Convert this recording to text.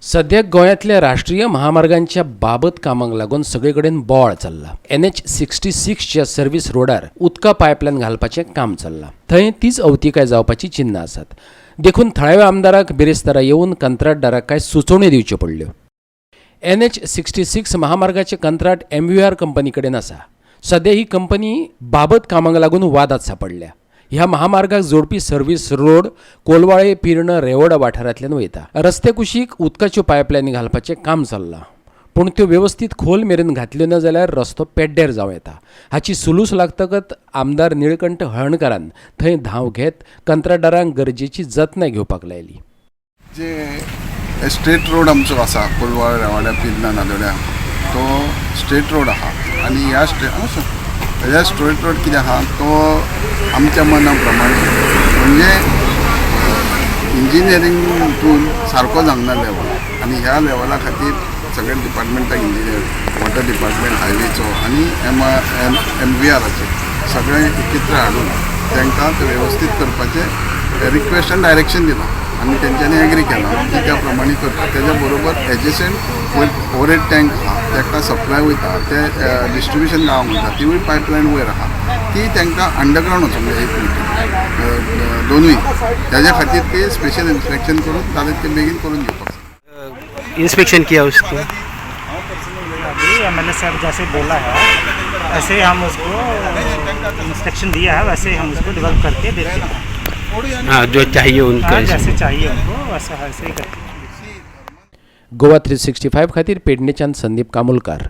सध्या गोंयांतल्या राष्ट्रीय महामार्गांच्या बाबत कामाक लागून सगळीकडेन बोवाळ चल्ला। NH66च्या सर्व्हिस रोडार उदका पायपलायन घालपाचें काम चल्लां। थंय तीच अवतिकाय जावपाची चिन्नां आसात। देखून थळाव्या आमदाराक बिरेस्तारा येवन कंत्राटदाराक कांय सुचोवण्यो दिवच्यो पडल्यो। NH66 महामार्गाचें कंत्राट MVR कंपनी कडेन आसा। सध्या ही कंपनी बाबत कामाक लागून वादात सांपडल्या। ह्या महामार्गाक जोडपी सर्व्हिस रोड कोलवाळे पिर्ण रेवोडा वाठारांतल्यान वयता। रस्ते कुशीक उदकाच्यो पायपलायनी घालपाचें काम चल्लां, पूण त्यो वेवस्थीत खोल मेरेन घातल्यो न जाल्यार रस्तो पेड्ड्यार जावं येता। हाची सुलूस लागतकच आमदार निळकंठ हळर्णकारान थंय धांव घेत कंत्राटदारांक गरजेची जतनाय घेवपाक लायली। जे स्ट्रेट रोड आमचो आसा कोलवाळे रेवाड्या पिर्णा नादोड्या, तो स्ट्रेट रोड आहा आनी ह्या स्ट्रेट रोड कितें आहा तो आमच्या मना प्रमाणे म्हणजे इंजिनियरींगतून सारको जावना लेवल, आनी ह्या लेवला खातीर सगळे डिपार्टमेंटाक इंजिनियर वॉटर डिपार्टमेंट हायवेचो आनी MVRचे सगळे एकत्र हाडून तांकां ते वेवस्थीत करपाचें रिक्वेस्ट आनी डायरेक्शन दिलां आनी तेंच्यांनी एग्री केलां की त्या प्रमाणे करता। तेज्या बरोबर एडजस्टंट ओवरहेड टँक आहा ताका सप्लाय वयता, ते डिस्ट्रिब्युशन गांव म्हणटा तिवूय पायपलायन वयर आहा, ती तांकां अंडरग्रावंड वचूंक जाय एक दोनूय। तेज्या खातीर ते स्पेशल इन्स्पेक्शन करून ताणें ते बेगीन करून घेवपाक। इंस्पेक्शन किया उसको? अभी MLA साहब जैसे बोला है ऐसे हम उसको इंस्ट्रक्शन दिया है, वैसे हम उसको डेवलप करके देते हैं। हाँ, जो चाहिए उनका जैसे चाहिए उनको वैसा ऐसे ही करते हैं। गोवा 365 खातीर पेडणेच्यान संदीप कामुलकार।